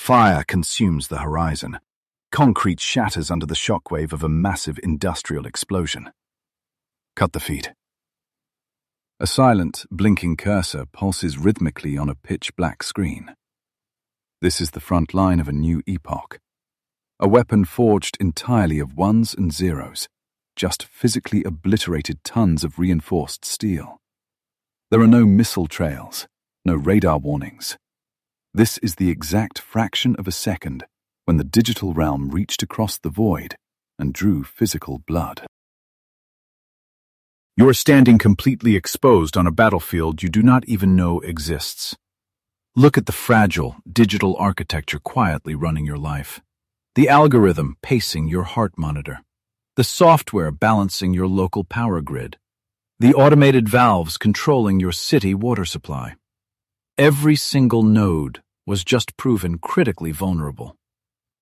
Fire consumes the horizon. Concrete shatters under the shockwave of a massive industrial explosion. Cut the feed. A silent, blinking cursor pulses rhythmically on a pitch-black screen. This is the front line of a new epoch. A weapon forged entirely of ones and zeros, just physically obliterated tons of reinforced steel. There are no missile trails, no radar warnings. This is the exact fraction of a second when the digital realm reached across the void and drew physical blood. You are standing completely exposed on a battlefield you do not even know exists. Look at the fragile, digital architecture quietly running your life. The algorithm pacing your heart monitor. The software balancing your local power grid. The automated valves controlling your city water supply. Every single node was just proven critically vulnerable.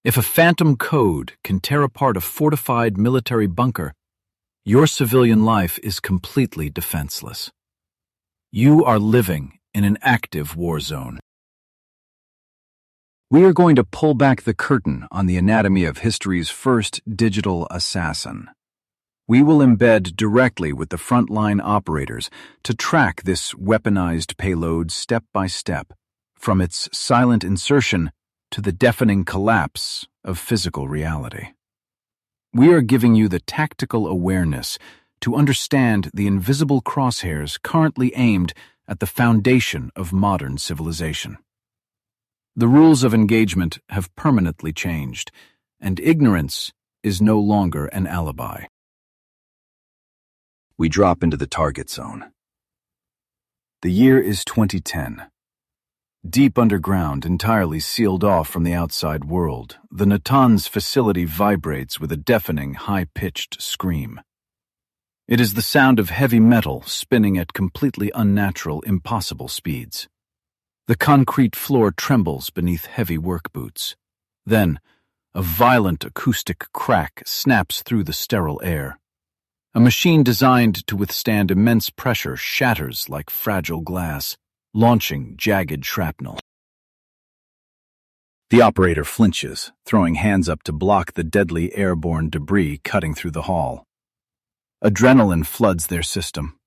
If a phantom code can tear apart a fortified military bunker, your civilian life is completely defenseless. You are living in an active war zone. We are going to pull back the curtain on the anatomy of history's first digital assassin. We will embed directly with the frontline operators to track this weaponized payload step by step, from its silent insertion to the deafening collapse of physical reality. We are giving you the tactical awareness to understand the invisible crosshairs currently aimed at the foundation of modern civilization. The rules of engagement have permanently changed, and ignorance is no longer an alibi. We drop into the target zone. The year is 2010. Deep underground, entirely sealed off from the outside world, the Natanz facility vibrates with a deafening, high-pitched scream. It is the sound of heavy metal spinning at completely unnatural, impossible speeds. The concrete floor trembles beneath heavy work boots. Then, a violent acoustic crack snaps through the sterile air. A machine designed to withstand immense pressure shatters like fragile glass, launching jagged shrapnel. The operator flinches, throwing hands up to block the deadly airborne debris cutting through the hall. Adrenaline floods their system.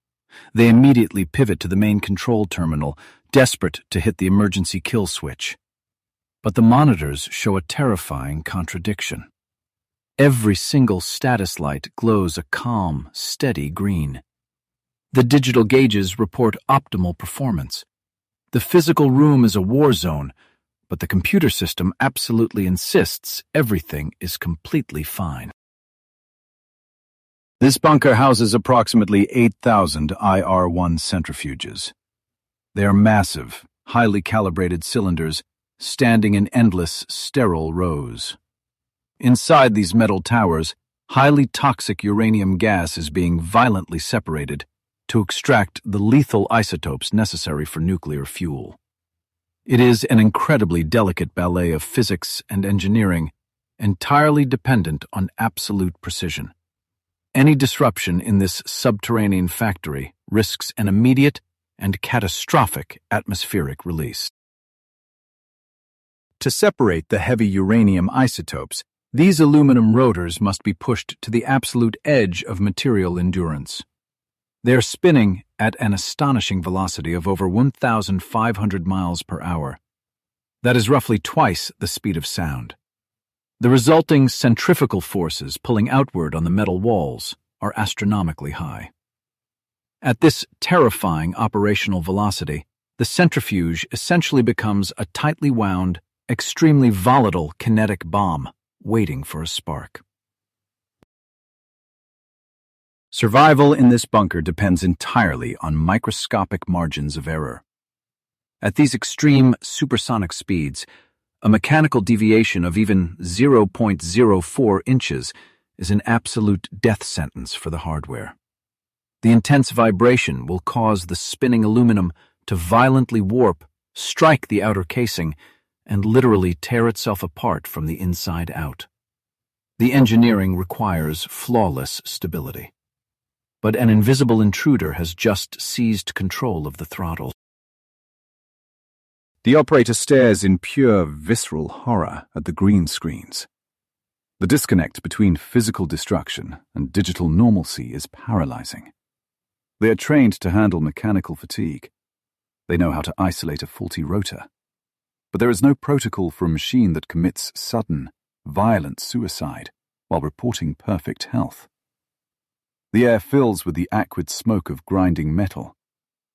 They immediately pivot to the main control terminal, desperate to hit the emergency kill switch. But the monitors show a terrifying contradiction. Every single status light glows a calm, steady green. The digital gauges report optimal performance. The physical room is a war zone, but the computer system absolutely insists everything is completely fine. This bunker houses approximately 8,000 IR-1 centrifuges. They are massive, highly calibrated cylinders standing in endless, sterile rows. Inside these metal towers, highly toxic uranium gas is being violently separated to extract the lethal isotopes necessary for nuclear fuel. It is an incredibly delicate ballet of physics and engineering, entirely dependent on absolute precision. Any disruption in this subterranean factory risks an immediate and catastrophic atmospheric release. To separate the heavy uranium isotopes, these aluminum rotors must be pushed to the absolute edge of material endurance. They are spinning at an astonishing velocity of over 1,500 miles per hour. That is roughly twice the speed of sound. The resulting centrifugal forces pulling outward on the metal walls are astronomically high. At this terrifying operational velocity, the centrifuge essentially becomes a tightly wound, extremely volatile kinetic bomb waiting for a spark. Survival in this bunker depends entirely on microscopic margins of error. At these extreme supersonic speeds, a mechanical deviation of even 0.04 inches is an absolute death sentence for the hardware. The intense vibration will cause the spinning aluminum to violently warp, strike the outer casing, and literally tear itself apart from the inside out. The engineering requires flawless stability. But an invisible intruder has just seized control of the throttle. The operator stares in pure visceral horror at the green screens. The disconnect between physical destruction and digital normalcy is paralyzing. They are trained to handle mechanical fatigue. They know how to isolate a faulty rotor. But there is no protocol for a machine that commits sudden, violent suicide while reporting perfect health. The air fills with the acrid smoke of grinding metal,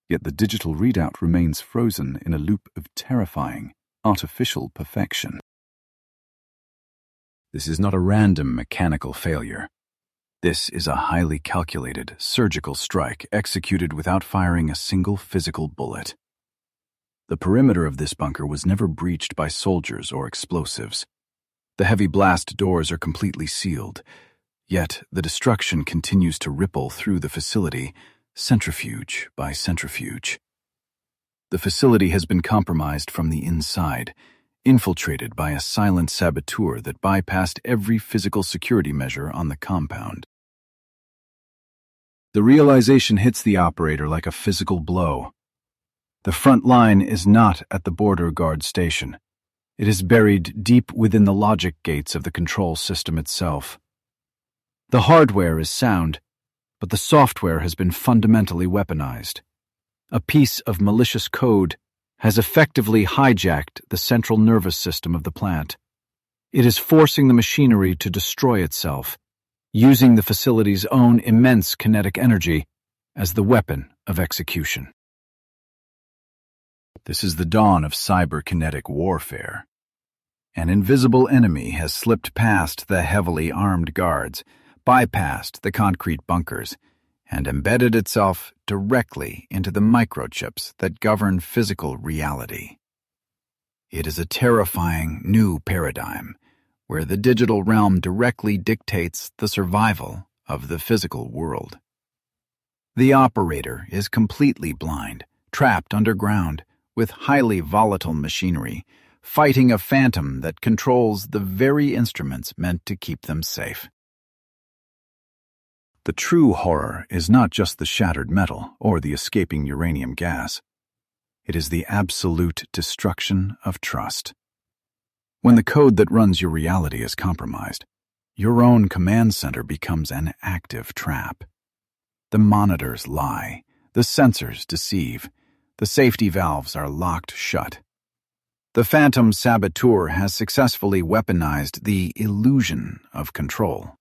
yet the digital readout remains frozen in a loop of terrifying, artificial perfection. This is not a random mechanical failure. This is a highly calculated, surgical strike executed without firing a single physical bullet. The perimeter of this bunker was never breached by soldiers or explosives. The heavy blast doors are completely sealed, yet the destruction continues to ripple through the facility, centrifuge by centrifuge. The facility has been compromised from the inside, infiltrated by a silent saboteur that bypassed every physical security measure on the compound. The realization hits the operator like a physical blow. The front line is not at the border guard station. It is buried deep within the logic gates of the control system itself. The hardware is sound, but the software has been fundamentally weaponized. A piece of malicious code has effectively hijacked the central nervous system of the plant. It is forcing the machinery to destroy itself, using the facility's own immense kinetic energy as the weapon of execution. This is the dawn of cyber-kinetic warfare. An invisible enemy has slipped past the heavily armed guards, bypassed the concrete bunkers, and embedded itself directly into the microchips that govern physical reality. It is a terrifying new paradigm, where the digital realm directly dictates the survival of the physical world. The operator is completely blind, trapped underground, with highly volatile machinery, fighting a phantom that controls the very instruments meant to keep them safe. The true horror is not just the shattered metal or the escaping uranium gas. It is the absolute destruction of trust. When the code that runs your reality is compromised, your own command center becomes an active trap. The monitors lie, the sensors deceive, the safety valves are locked shut. The phantom saboteur has successfully weaponized the illusion of control.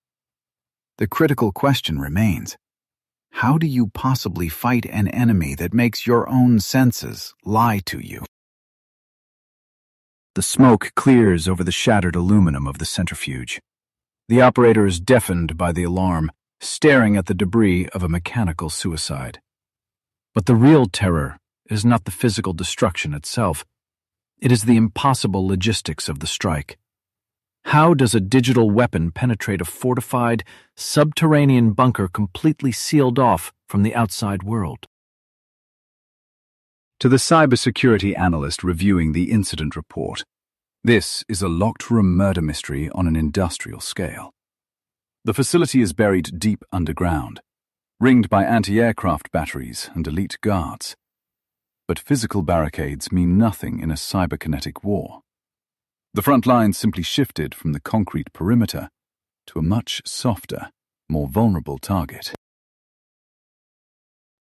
The critical question remains: how do you possibly fight an enemy that makes your own senses lie to you? The smoke clears over the shattered aluminum of the centrifuge. The operator is deafened by the alarm, staring at the debris of a mechanical suicide. But the real terror is not the physical destruction itself. It is the impossible logistics of the strike. How does a digital weapon penetrate a fortified, subterranean bunker completely sealed off from the outside world? To the cybersecurity analyst reviewing the incident report, this is a locked-room murder mystery on an industrial scale. The facility is buried deep underground, ringed by anti-aircraft batteries and elite guards. But physical barricades mean nothing in a cyber-kinetic war. The front line simply shifted from the concrete perimeter to a much softer, more vulnerable target.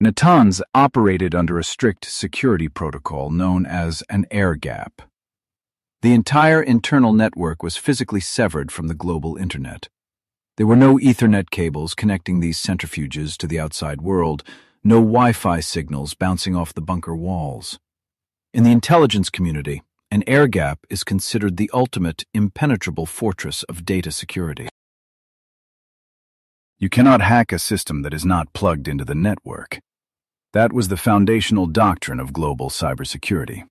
Natanz operated under a strict security protocol known as an airgap. The entire internal network was physically severed from the global internet. There were no Ethernet cables connecting these centrifuges to the outside world, no Wi-Fi signals bouncing off the bunker walls. In the intelligence community, an airgap is considered the ultimate impenetrable fortress of data security. You cannot hack a system that is not plugged into the network. That was the foundational doctrine of global cybersecurity.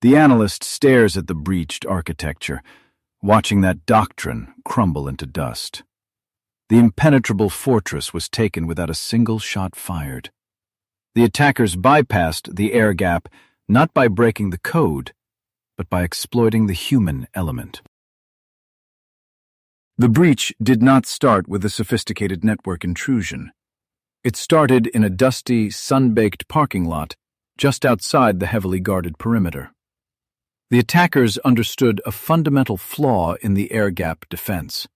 The analyst stares at the breached architecture, watching that doctrine crumble into dust. The impenetrable fortress was taken without a single shot fired. The attackers bypassed the air gap not by breaking the code, but by exploiting the human element. The breach did not start with a sophisticated network intrusion. It started in a dusty, sun-baked parking lot just outside the heavily guarded perimeter. The attackers understood a fundamental flaw in the airgap defense.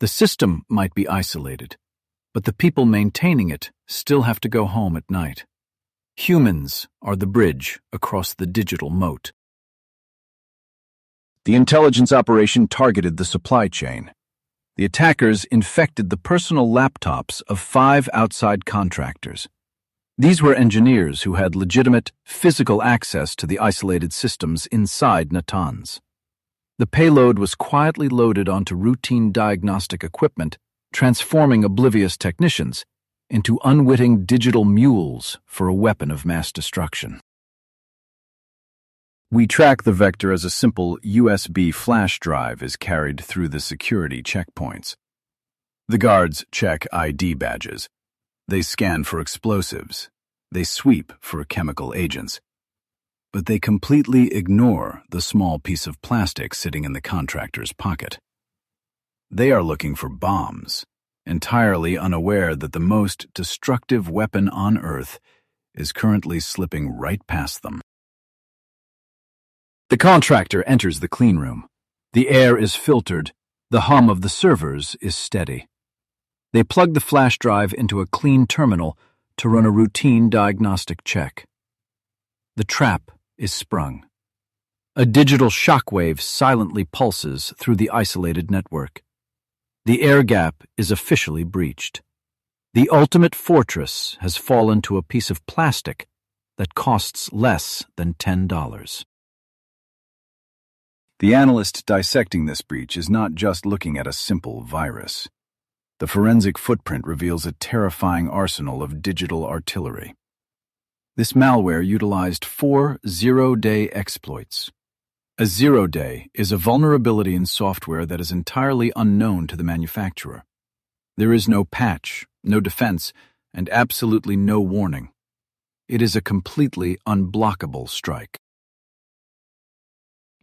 The system might be isolated, but the people maintaining it still have to go home at night. Humans are the bridge across the digital moat. The intelligence operation targeted the supply chain. The attackers infected the personal laptops of 5 outside contractors. These were engineers who had legitimate, physical access to the isolated systems inside Natanz. The payload was quietly loaded onto routine diagnostic equipment, transforming oblivious technicians into unwitting digital mules for a weapon of mass destruction. We track the vector as a simple USB flash drive is carried through the security checkpoints. The guards check ID badges. They scan for explosives. They sweep for chemical agents. But they completely ignore the small piece of plastic sitting in the contractor's pocket. They are looking for bombs, entirely unaware that the most destructive weapon on Earth is currently slipping right past them. The contractor enters the cleanroom. The air is filtered. The hum of the servers is steady. They plug the flash drive into a clean terminal to run a routine diagnostic check. The trap is sprung. A digital shockwave silently pulses through the isolated network. The air gap is officially breached. The ultimate fortress has fallen to a piece of plastic that costs less than $10. The analyst dissecting this breach is not just looking at a simple virus. The forensic footprint reveals a terrifying arsenal of digital artillery. This malware utilized 4 zero-day exploits. A zero-day is a vulnerability in software that is entirely unknown to the manufacturer. There is no patch, no defense, and absolutely no warning. It is a completely unblockable strike.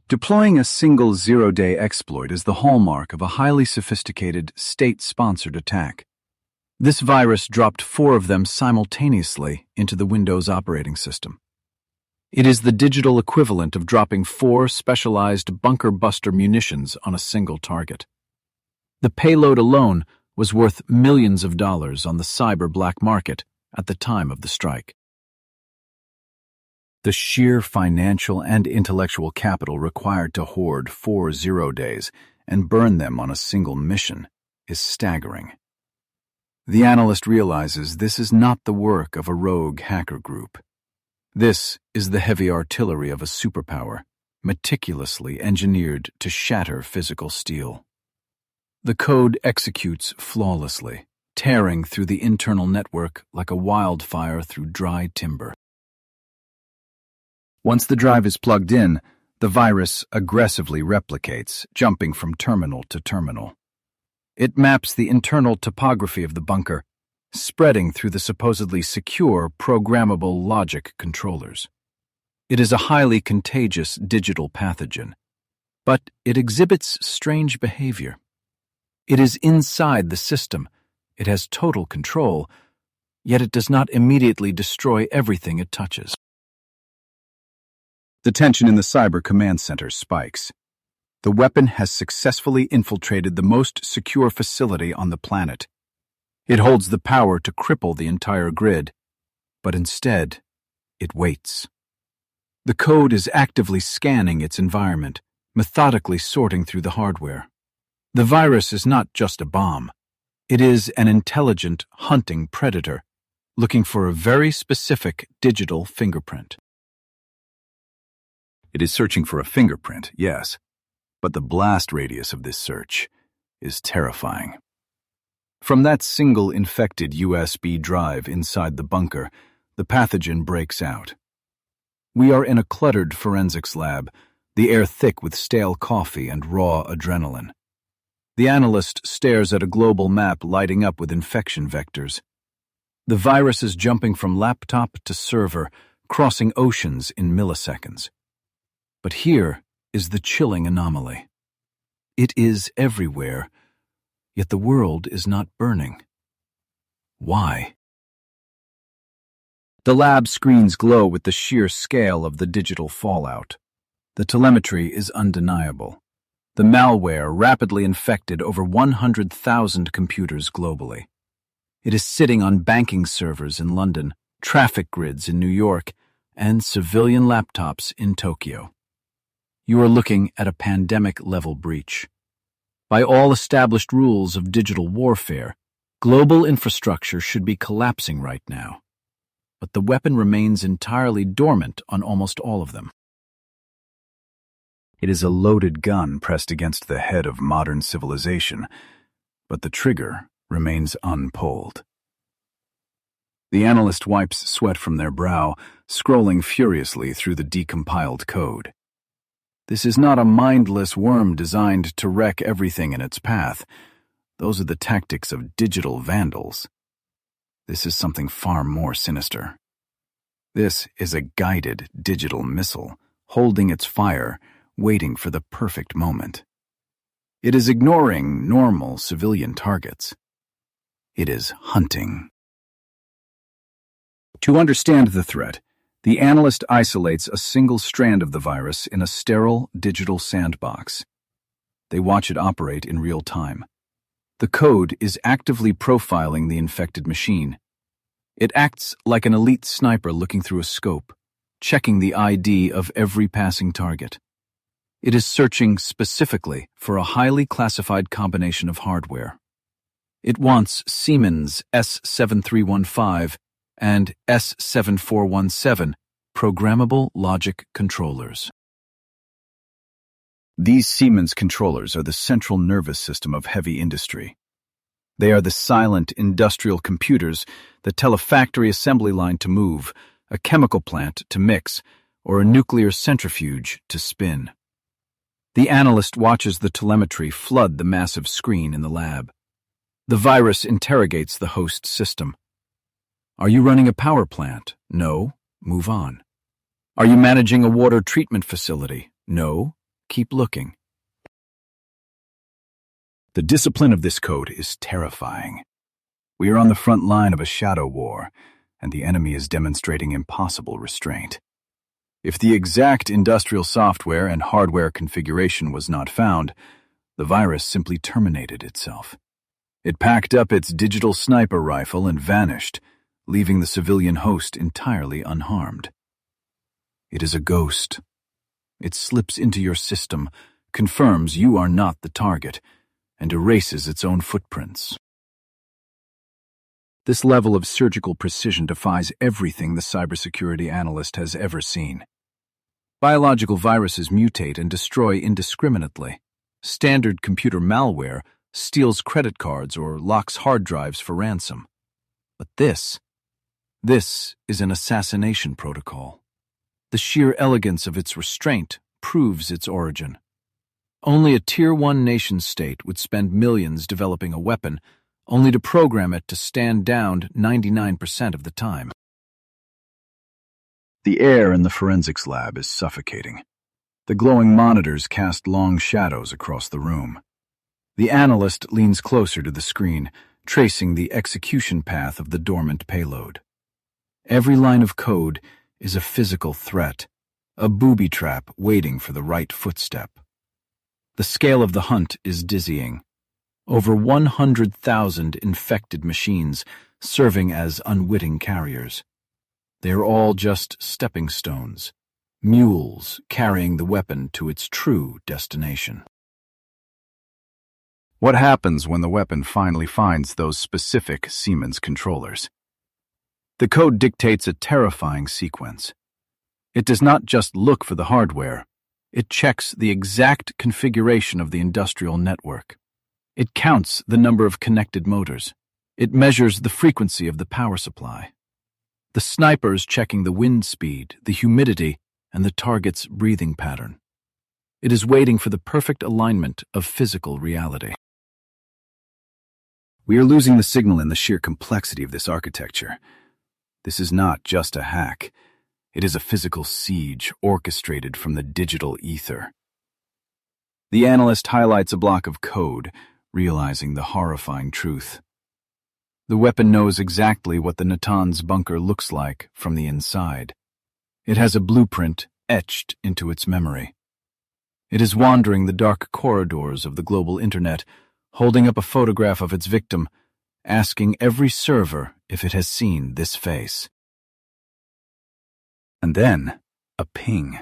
Deploying a single zero-day exploit is the hallmark of a highly sophisticated, state-sponsored attack. This virus dropped 4 of them simultaneously into the Windows operating system. It is the digital equivalent of dropping 4 specialized bunker-buster munitions on a single target. The payload alone was worth millions of dollars on the cyber black market at the time of the strike. The sheer financial and intellectual capital required to hoard 4 zero-days and burn them on a single mission is staggering. The analyst realizes this is not the work of a rogue hacker group. This is the heavy artillery of a superpower, meticulously engineered to shatter physical steel. The code executes flawlessly, tearing through the internal network like a wildfire through dry timber. Once the drive is plugged in, the virus aggressively replicates, jumping from terminal to terminal. It maps the internal topography of the bunker, spreading through the supposedly secure, programmable logic controllers. It is a highly contagious digital pathogen, but it exhibits strange behavior. It is inside the system, it has total control, yet it does not immediately destroy everything it touches. The tension in the Cyber Command Center spikes. The weapon has successfully infiltrated the most secure facility on the planet. It holds the power to cripple the entire grid, but instead, it waits. The code is actively scanning its environment, methodically sorting through the hardware. The virus is not just a bomb. It is an intelligent, hunting predator, looking for a very specific digital fingerprint. It is searching for a fingerprint, yes, but the blast radius of this search is terrifying. From that single infected USB drive inside the bunker, the pathogen breaks out. We are in a cluttered forensics lab, the air thick with stale coffee and raw adrenaline. The analyst stares at a global map lighting up with infection vectors. The virus is jumping from laptop to server, crossing oceans in milliseconds. But here is the chilling anomaly. It is everywhere, yet the world is not burning. Why? The lab screens glow with the sheer scale of the digital fallout. The telemetry is undeniable. The malware rapidly infected over 100,000 computers globally. It is sitting on banking servers in London, traffic grids in New York, and civilian laptops in Tokyo. You are looking at a pandemic-level breach. By all established rules of digital warfare, global infrastructure should be collapsing right now. But the weapon remains entirely dormant on almost all of them. It is a loaded gun pressed against the head of modern civilization, but the trigger remains unpulled. The analyst wipes sweat from their brow, scrolling furiously through the decompiled code. This is not a mindless worm designed to wreck everything in its path. Those are the tactics of digital vandals. This is something far more sinister. This is a guided digital missile, holding its fire, waiting for the perfect moment. It is ignoring normal civilian targets. It is hunting. To understand the threat, the analyst isolates a single strand of the virus in a sterile digital sandbox. They watch it operate in real time. The code is actively profiling the infected machine. It acts like an elite sniper looking through a scope, checking the ID of every passing target. It is searching specifically for a highly classified combination of hardware. It wants Siemens S7315 and S7417 programmable logic controllers. These Siemens controllers are the central nervous system of heavy industry. They are the silent industrial computers that tell a factory assembly line to move, a chemical plant to mix, or a nuclear centrifuge to spin. The analyst watches the telemetry flood the massive screen in the lab. The virus interrogates the host system. Are you running a power plant? No. Move on. Are you managing a water treatment facility? No. Keep looking. The discipline of this code is terrifying. We are on the front line of a shadow war, and the enemy is demonstrating impossible restraint. If the exact industrial software and hardware configuration was not found, the virus simply terminated itself. It packed up its digital sniper rifle and vanished, leaving the civilian host entirely unharmed. It is a ghost. It slips into your system, confirms you are not the target, and erases its own footprints. This level of surgical precision defies everything the cybersecurity analyst has ever seen. Biological viruses mutate and destroy indiscriminately. Standard computer malware steals credit cards or locks hard drives for ransom. But this is an assassination protocol. The sheer elegance of its restraint proves its origin. Only a Tier 1 nation-state would spend millions developing a weapon, only to program it to stand down 99% of the time. The air in the forensics lab is suffocating. The glowing monitors cast long shadows across the room. The analyst leans closer to the screen, tracing the execution path of the dormant payload. Every line of code is a physical threat, a booby trap waiting for the right footstep. The scale of the hunt is dizzying. Over 100,000 infected machines serving as unwitting carriers. They are all just stepping stones, mules carrying the weapon to its true destination. What happens when the weapon finally finds those specific Siemens controllers? The code dictates a terrifying sequence. It does not just look for the hardware, it checks the exact configuration of the industrial network. It counts the number of connected motors. It measures the frequency of the power supply. The sniper's checking the wind speed, the humidity, and the target's breathing pattern. It is waiting for the perfect alignment of physical reality. We are losing the signal in the sheer complexity of this architecture. This is not just a hack. It is a physical siege orchestrated from the digital ether. The analyst highlights a block of code, realizing the horrifying truth. The weapon knows exactly what the Natanz bunker looks like from the inside. It has a blueprint etched into its memory. It is wandering the dark corridors of the global internet, holding up a photograph of its victim, asking every server if it has seen this face. And then, a ping.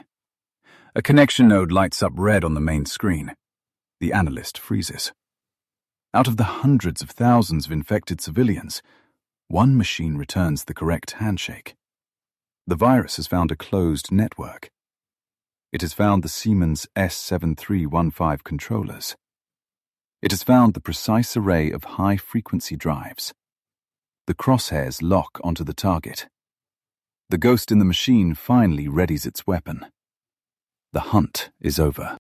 A connection node lights up red on the main screen. The analyst freezes. Out of the hundreds of thousands of infected civilians, one machine returns the correct handshake. The virus has found a closed network. It has found the Siemens S7315 controllers. It has found the precise array of high-frequency drives. The crosshairs lock onto the target. The ghost in the machine finally readies its weapon. The hunt is over.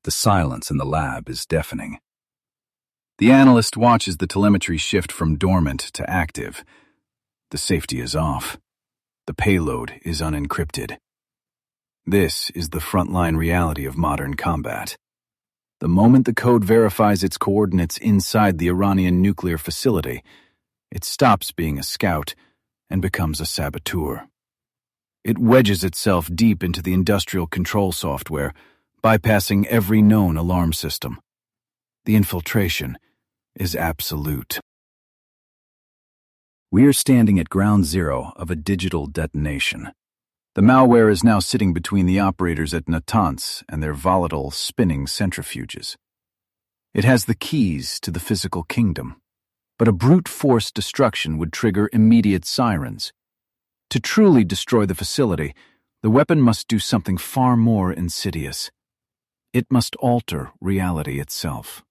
The silence in the lab is deafening. The analyst watches the telemetry shift from dormant to active. The safety is off. The payload is unencrypted. This is the frontline reality of modern combat. The moment the code verifies its coordinates inside the Iranian nuclear facility, it stops being a scout and becomes a saboteur. It wedges itself deep into the industrial control software, bypassing every known alarm system. The infiltration is absolute. We are standing at ground zero of a digital detonation. The malware is now sitting between the operators at Natanz and their volatile, spinning centrifuges. It has the keys to the physical kingdom, but a brute force destruction would trigger immediate sirens. To truly destroy the facility, the weapon must do something far more insidious. It must alter reality itself.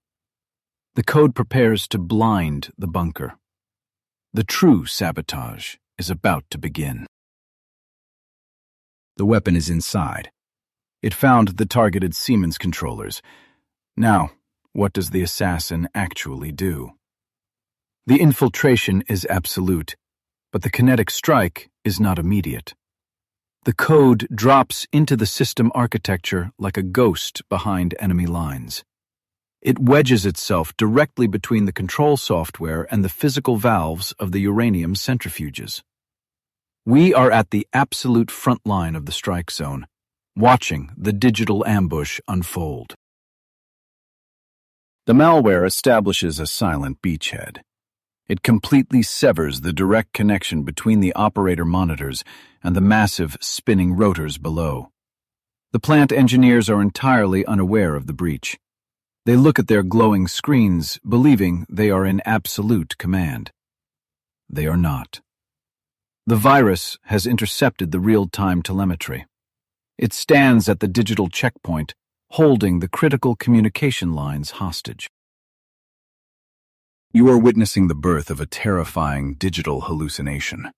The code prepares to blind the bunker. The true sabotage is about to begin. The weapon is inside. It found the targeted Siemens controllers. Now, what does the assassin actually do? The infiltration is absolute, but the kinetic strike is not immediate. The code drops into the system architecture like a ghost behind enemy lines. It wedges itself directly between the control software and the physical valves of the uranium centrifuges. We are at the absolute front line of the strike zone, watching the digital ambush unfold. The malware establishes a silent beachhead. It completely severs the direct connection between the operator monitors and the massive spinning rotors below. The plant engineers are entirely unaware of the breach. They look at their glowing screens, believing they are in absolute command. They are not. The virus has intercepted the real-time telemetry. It stands at the digital checkpoint, holding the critical communication lines hostage. You are witnessing the birth of a terrifying digital hallucination.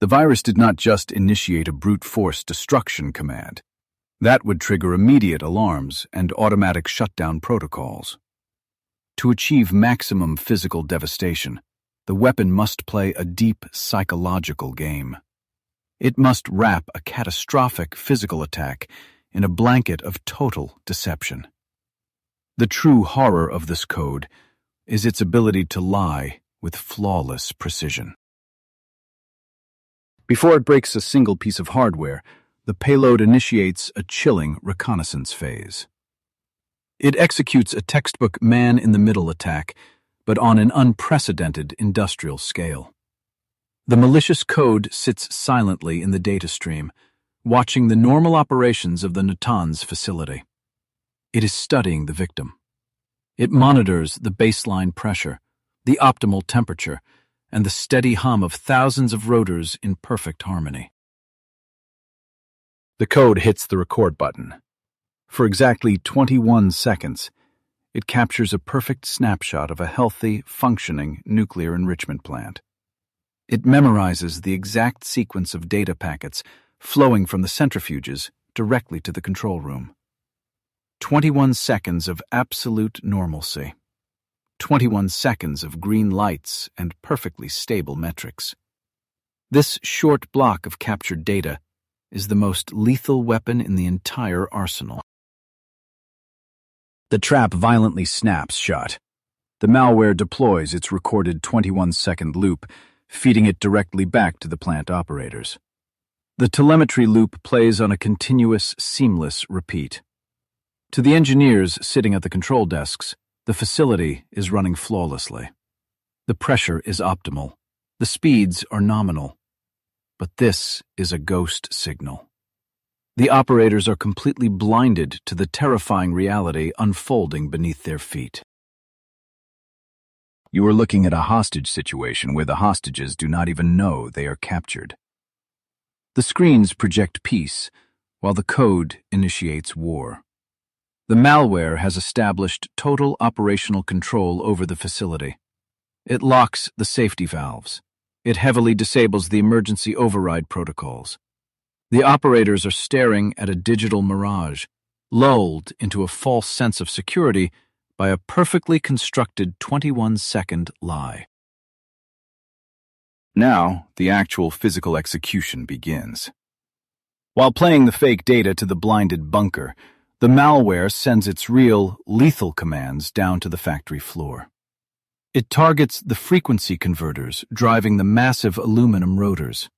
The virus did not just initiate a brute force destruction command. That would trigger immediate alarms and automatic shutdown protocols. To achieve maximum physical devastation, the weapon must play a deep psychological game. It must wrap a catastrophic physical attack in a blanket of total deception. The true horror of this code is its ability to lie with flawless precision. Before it breaks a single piece of hardware, the payload initiates a chilling reconnaissance phase. It executes a textbook man-in-the-middle attack, but on an unprecedented industrial scale. The malicious code sits silently in the data stream, watching the normal operations of the Natanz facility. It is studying the victim. It monitors the baseline pressure, the optimal temperature, and the steady hum of thousands of rotors in perfect harmony. The code hits the record button. For exactly 21 seconds, it captures a perfect snapshot of a healthy, functioning nuclear enrichment plant. It memorizes the exact sequence of data packets flowing from the centrifuges directly to the control room. 21 seconds of absolute normalcy. 21 seconds of green lights and perfectly stable metrics. This short block of captured data is the most lethal weapon in the entire arsenal. The trap violently snaps shut. The malware deploys its recorded 21-second loop, feeding it directly back to the plant operators. The telemetry loop plays on a continuous, seamless repeat. To the engineers sitting at the control desks, the facility is running flawlessly. The pressure is optimal. The speeds are nominal. But this is a ghost signal. The operators are completely blinded to the terrifying reality unfolding beneath their feet. You are looking at a hostage situation where the hostages do not even know they are captured. The screens project peace, while the code initiates war. The malware has established total operational control over the facility. It locks the safety valves. It heavily disables the emergency override protocols. The operators are staring at a digital mirage, lulled into a false sense of security by a perfectly constructed 21-second lie. Now, the actual physical execution begins. While playing the fake data to the blinded bunker, the malware sends its real, lethal commands down to the factory floor. It targets the frequency converters driving the massive aluminum rotors.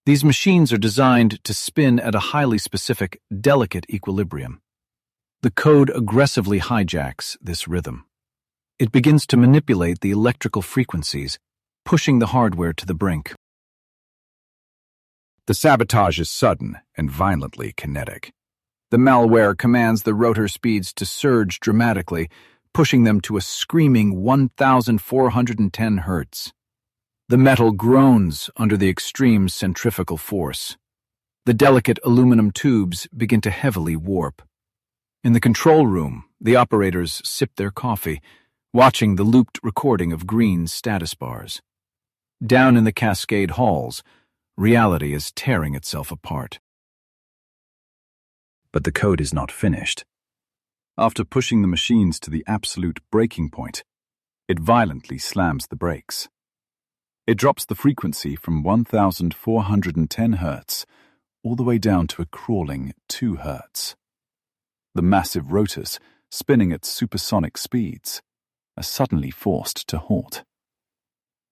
These machines are designed to spin at a highly specific, delicate equilibrium. The code aggressively hijacks this rhythm. It begins to manipulate the electrical frequencies, pushing the hardware to the brink. The sabotage is sudden and violently kinetic. The malware commands the rotor speeds to surge dramatically, pushing them to a screaming 1,410 hertz. The metal groans under the extreme centrifugal force. The delicate aluminum tubes begin to heavily warp. In the control room, the operators sip their coffee, watching the looped recording of Green's status bars. Down in the cascade halls, reality is tearing itself apart. But the code is not finished. After pushing the machines to the absolute breaking point, it violently slams the brakes. It drops the frequency from 1,410 hertz all the way down to a crawling 2 hertz. The massive rotors, spinning at supersonic speeds, are suddenly forced to halt.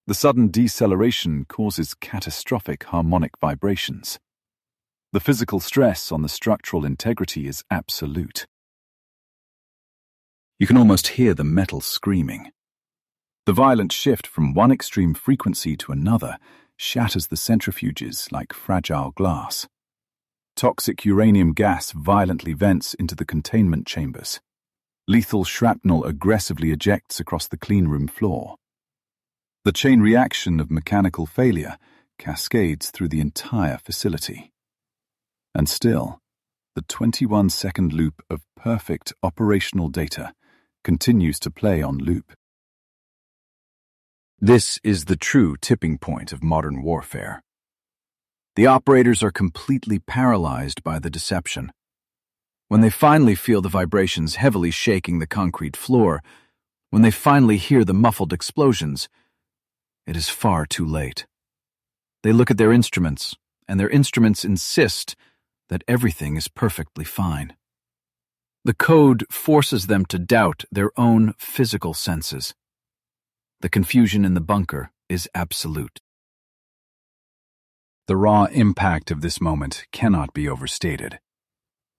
The sudden deceleration causes catastrophic harmonic vibrations. The physical stress on the structural integrity is absolute. You can almost hear the metal screaming. The violent shift from one extreme frequency to another shatters the centrifuges like fragile glass. Toxic uranium gas violently vents into the containment chambers. Lethal shrapnel aggressively ejects across the cleanroom floor. The chain reaction of mechanical failure cascades through the entire facility. And still, the 21-second loop of perfect operational data continues to play on loop. This is the true tipping point of modern warfare. The operators are completely paralyzed by the deception. When they finally feel the vibrations heavily shaking the concrete floor, when they finally hear the muffled explosions, it is far too late. They look at their instruments, and their instruments insist that everything is perfectly fine. The code forces them to doubt their own physical senses. The confusion in the bunker is absolute. The raw impact of this moment cannot be overstated.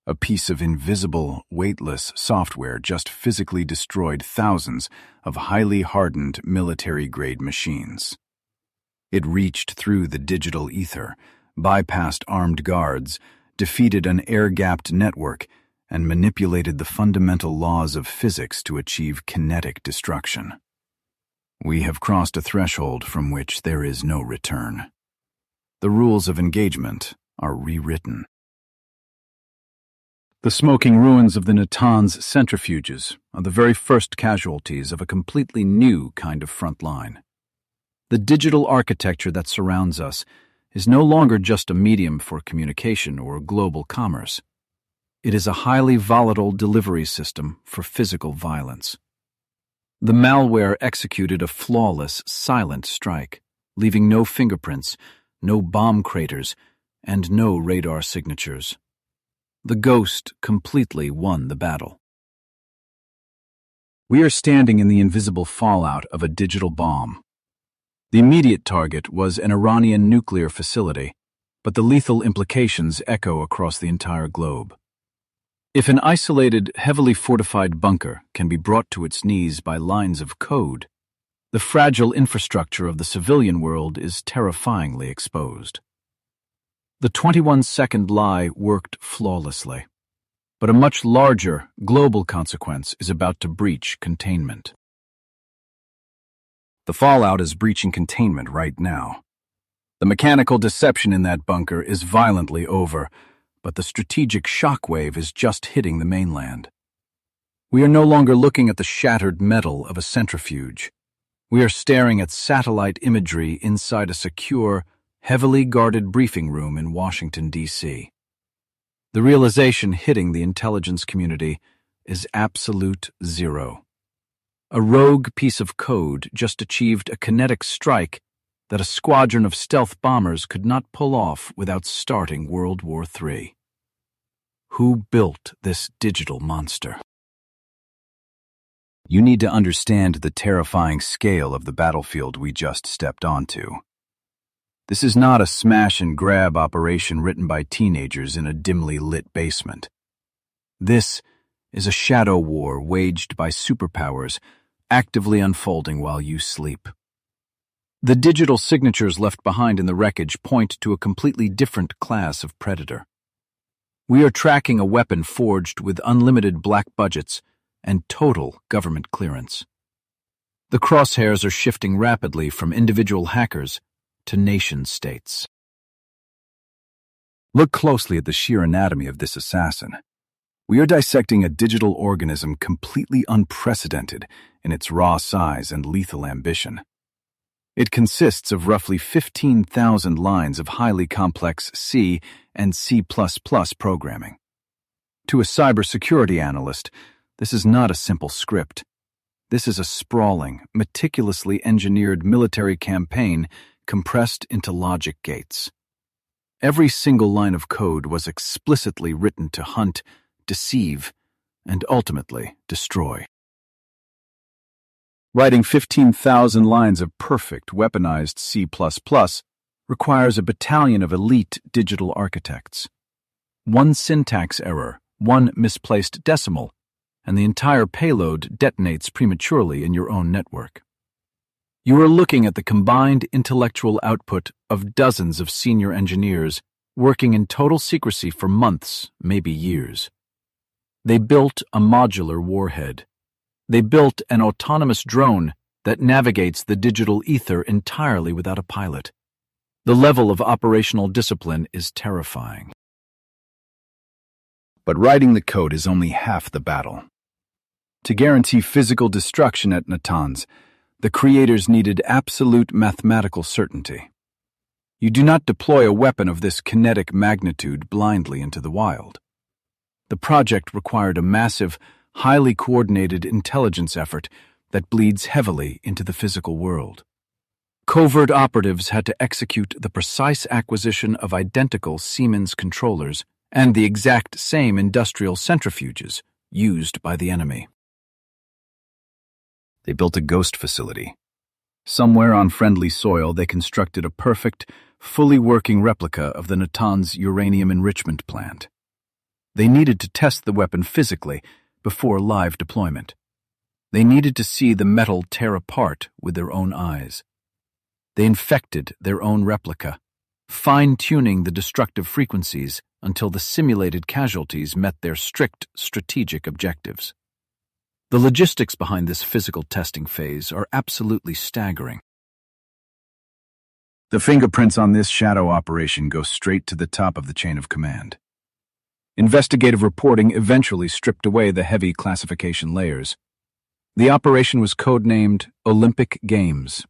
A piece of invisible, weightless software just physically destroyed thousands of highly hardened military-grade machines. It reached through the digital ether, bypassed armed guards, defeated an air-gapped network, and manipulated the fundamental laws of physics to achieve kinetic destruction. We have crossed a threshold from which there is no return. The rules of engagement are rewritten. The smoking ruins of the Natanz centrifuges are the very first casualties of a completely new kind of front line. The digital architecture that surrounds us is no longer just a medium for communication or global commerce. It is a highly volatile delivery system for physical violence. The malware executed a flawless, silent strike, leaving no fingerprints, no bomb craters, and no radar signatures. The ghost completely won the battle. We are standing in the invisible fallout of a digital bomb. The immediate target was an Iranian nuclear facility, but the lethal implications echo across the entire globe. If an isolated, heavily fortified bunker can be brought to its knees by lines of code, the fragile infrastructure of the civilian world is terrifyingly exposed. The 21-second lie worked flawlessly, but a much larger, global consequence is about to breach containment. The fallout is breaching containment right now. The mechanical deception in that bunker is violently over, but the strategic shockwave is just hitting the mainland. We are no longer looking at the shattered metal of a centrifuge. We are staring at satellite imagery inside a secure, heavily guarded briefing room in Washington, D.C. The realization hitting the intelligence community is absolute zero. A rogue piece of code just achieved a kinetic strike that a squadron of stealth bombers could not pull off without starting World War III. Who built this digital monster? You need to understand the terrifying scale of the battlefield we just stepped onto. This is not a smash-and-grab operation written by teenagers in a dimly lit basement. This is a shadow war waged by superpowers, actively unfolding while you sleep. The digital signatures left behind in the wreckage point to a completely different class of predator. We are tracking a weapon forged with unlimited black budgets and total government clearance. The crosshairs are shifting rapidly from individual hackers to nation-states. Look closely at the sheer anatomy of this assassin. We are dissecting a digital organism completely unprecedented in its raw size and lethal ambition. It consists of roughly 15,000 lines of highly complex C and C++ programming. To a cybersecurity analyst, this is not a simple script. This is a sprawling, meticulously engineered military campaign compressed into logic gates. Every single line of code was explicitly written to hunt, deceive, and ultimately destroy. Writing 15,000 lines of perfect, weaponized C++ requires a battalion of elite digital architects. One syntax error, one misplaced decimal, and the entire payload detonates prematurely in your own network. You are looking at the combined intellectual output of dozens of senior engineers working in total secrecy for months, maybe years. They built a modular warhead. They built an autonomous drone that navigates the digital ether entirely without a pilot. The level of operational discipline is terrifying. But writing the code is only half the battle. To guarantee physical destruction at Natanz, the creators needed absolute mathematical certainty. You do not deploy a weapon of this kinetic magnitude blindly into the wild. The project required a massive, highly coordinated intelligence effort that bleeds heavily into the physical world. Covert operatives had to execute the precise acquisition of identical Siemens controllers and the exact same industrial centrifuges used by the enemy. They built a ghost facility. Somewhere on friendly soil, they constructed a perfect, fully working replica of the Natanz uranium enrichment plant. They needed to test the weapon physically before live deployment. They needed to see the metal tear apart with their own eyes. They infected their own replica, fine-tuning the destructive frequencies until the simulated casualties met their strict strategic objectives. The logistics behind this physical testing phase are absolutely staggering. The fingerprints on this shadow operation go straight to the top of the chain of command. Investigative reporting eventually stripped away the heavy classification layers. The operation was codenamed Olympic Games.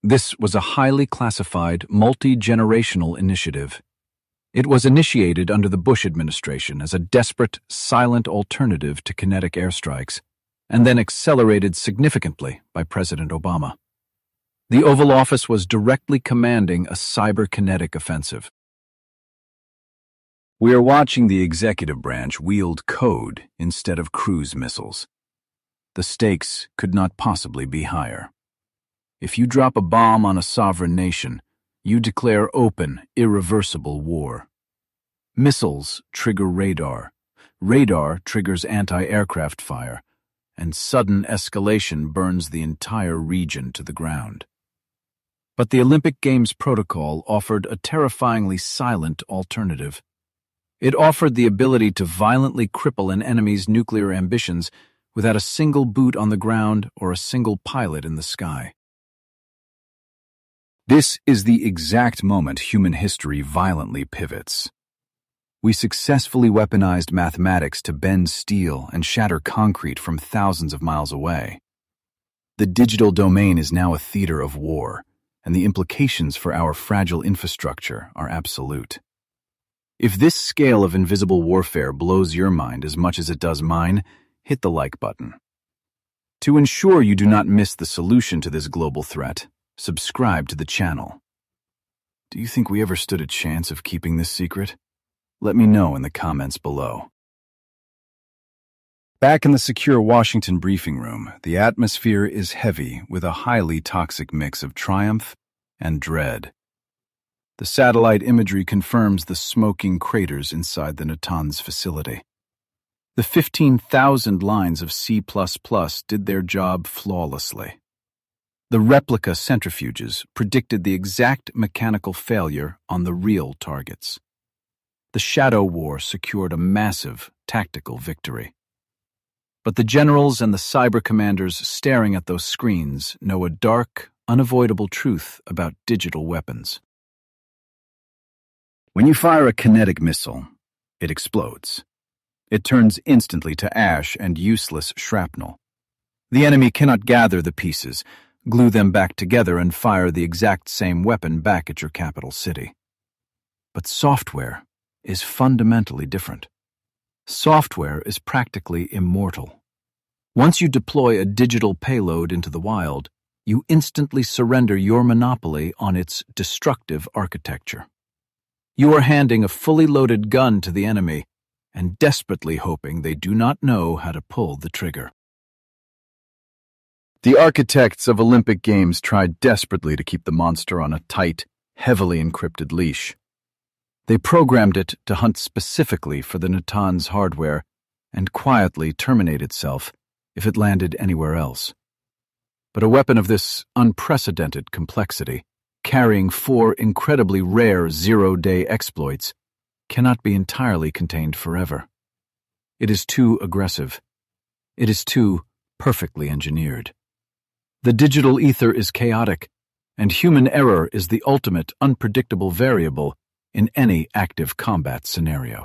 This was a highly classified, multi-generational initiative. It was initiated under the Bush administration as a desperate, silent alternative to kinetic airstrikes, and then accelerated significantly by President Obama. The Oval Office was directly commanding a cyber-kinetic offensive. We are watching the executive branch wield code instead of cruise missiles. The stakes could not possibly be higher. If you drop a bomb on a sovereign nation, You declare open, irreversible war. Missiles trigger radar. Radar triggers anti-aircraft fire, and sudden escalation burns the entire region to the ground. But the Olympic Games protocol offered a terrifyingly silent alternative. It offered the ability to violently cripple an enemy's nuclear ambitions without a single boot on the ground or a single pilot in the sky. This is the exact moment human history violently pivots. We successfully weaponized mathematics to bend steel and shatter concrete from thousands of miles away. The digital domain is now a theater of war, and the implications for our fragile infrastructure are absolute. If this scale of invisible warfare blows your mind as much as it does mine, hit the like button. To ensure you do not miss the solution to this global threat, subscribe to the channel. Do you think we ever stood a chance of keeping this secret? Let me know in the comments below. Back in the secure Washington briefing room, the atmosphere is heavy with a highly toxic mix of triumph and dread. The satellite imagery confirms the smoking craters inside the Natanz facility. The 15,000 lines of C++ did their job flawlessly. The replica centrifuges predicted the exact mechanical failure on the real targets. The Shadow War secured a massive tactical victory. But the generals and the cyber commanders staring at those screens know a dark, unavoidable truth about digital weapons. When you fire a kinetic missile, it explodes. It turns instantly to ash and useless shrapnel. The enemy cannot gather the pieces, glue them back together, and fire the exact same weapon back at your capital city. But software is fundamentally different. Software is practically immortal. Once you deploy a digital payload into the wild, you instantly surrender your monopoly on its destructive architecture. You are handing a fully loaded gun to the enemy and desperately hoping they do not know how to pull the trigger. The architects of Olympic Games tried desperately to keep the monster on a tight, heavily encrypted leash. They programmed it to hunt specifically for the Natanz hardware and quietly terminate itself if it landed anywhere else. But a weapon of this unprecedented complexity, carrying 4 incredibly rare zero-day exploits, cannot be entirely contained forever. It is too aggressive. It is too perfectly engineered. The digital ether is chaotic, and human error is the ultimate unpredictable variable in any active combat scenario.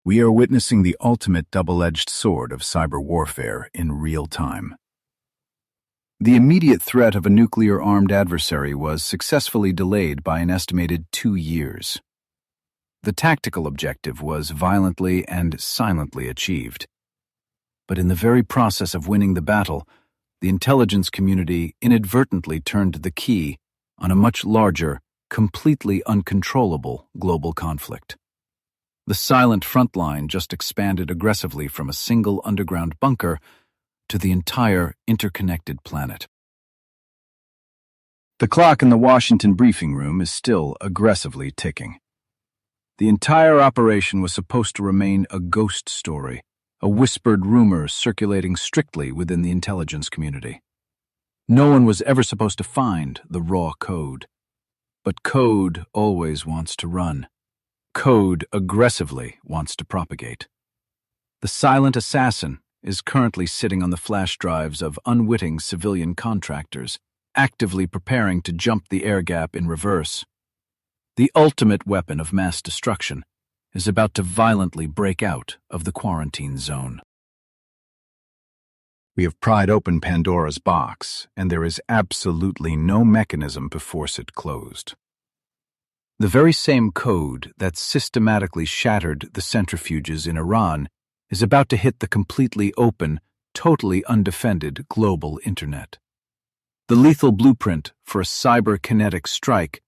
We are witnessing the ultimate double-edged sword of cyber warfare in real time. The immediate threat of a nuclear-armed adversary was successfully delayed by an estimated 2 years. The tactical objective was violently and silently achieved. But in the very process of winning the battle, the intelligence community inadvertently turned the key on a much larger, completely uncontrollable global conflict. The silent front line just expanded aggressively from a single underground bunker to the entire interconnected planet. The clock in the Washington briefing room is still aggressively ticking. The entire operation was supposed to remain a ghost story, a whispered rumor circulating strictly within the intelligence community. No one was ever supposed to find the raw code. But code always wants to run. Code aggressively wants to propagate. The silent assassin is currently sitting on the flash drives of unwitting civilian contractors, actively preparing to jump the air gap in reverse. The ultimate weapon of mass destruction is about to violently break out of the quarantine zone. We have pried open Pandora's box, and there is absolutely no mechanism to force it closed. The very same code that systematically shattered the centrifuges in Iran is about to hit the completely open, totally undefended global internet. The lethal blueprint for a cyber-kinetic strike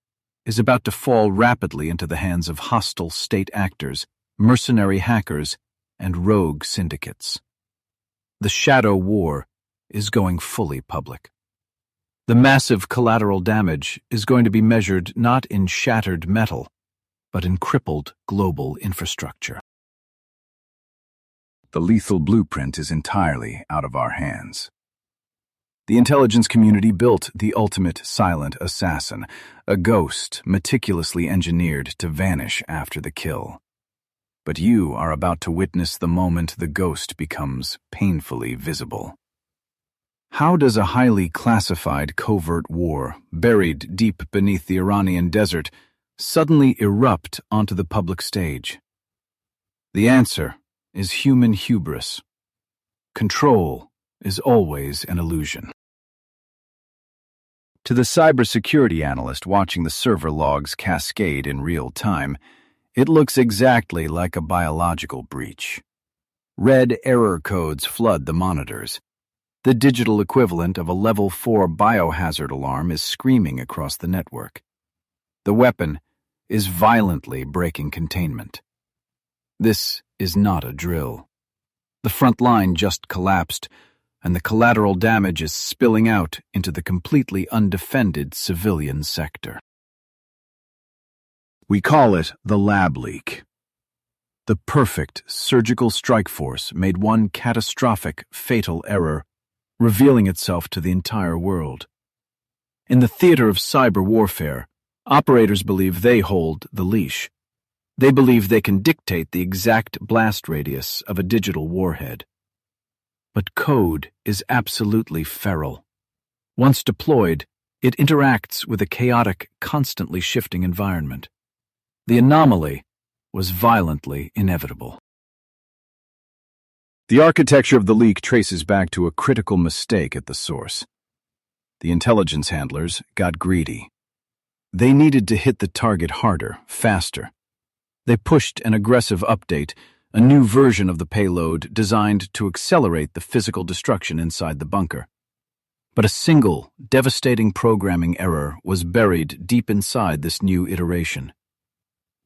is about to fall rapidly into the hands of hostile state actors, mercenary hackers, and rogue syndicates. The Shadow War is going fully public. The massive collateral damage is going to be measured not in shattered metal, but in crippled global infrastructure. The lethal blueprint is entirely out of our hands. The intelligence community built the ultimate silent assassin, a ghost meticulously engineered to vanish after the kill. But you are about to witness the moment the ghost becomes painfully visible. How does a highly classified covert war, buried deep beneath the Iranian desert, suddenly erupt onto the public stage? The answer is human hubris. Control is always an illusion. To the cybersecurity analyst watching the server logs cascade in real time, it looks exactly like a biological breach. Red error codes flood the monitors. The digital equivalent of a level 4 biohazard alarm is screaming across the network. The weapon is violently breaking containment. This is not a drill. The front line just collapsed, and the collateral damage is spilling out into the completely undefended civilian sector. We call it the lab leak. The perfect surgical strike force made one catastrophic, fatal error, revealing itself to the entire world. In the theater of cyber warfare, operators believe they hold the leash. They believe they can dictate the exact blast radius of a digital warhead. But code is absolutely feral. Once deployed, it interacts with a chaotic, constantly shifting environment. The anomaly was violently inevitable. The architecture of the leak traces back to a critical mistake at the source. The intelligence handlers got greedy. They needed to hit the target harder, faster. They pushed an aggressive update, a new version of the payload designed to accelerate the physical destruction inside the bunker. But a single, devastating programming error was buried deep inside this new iteration.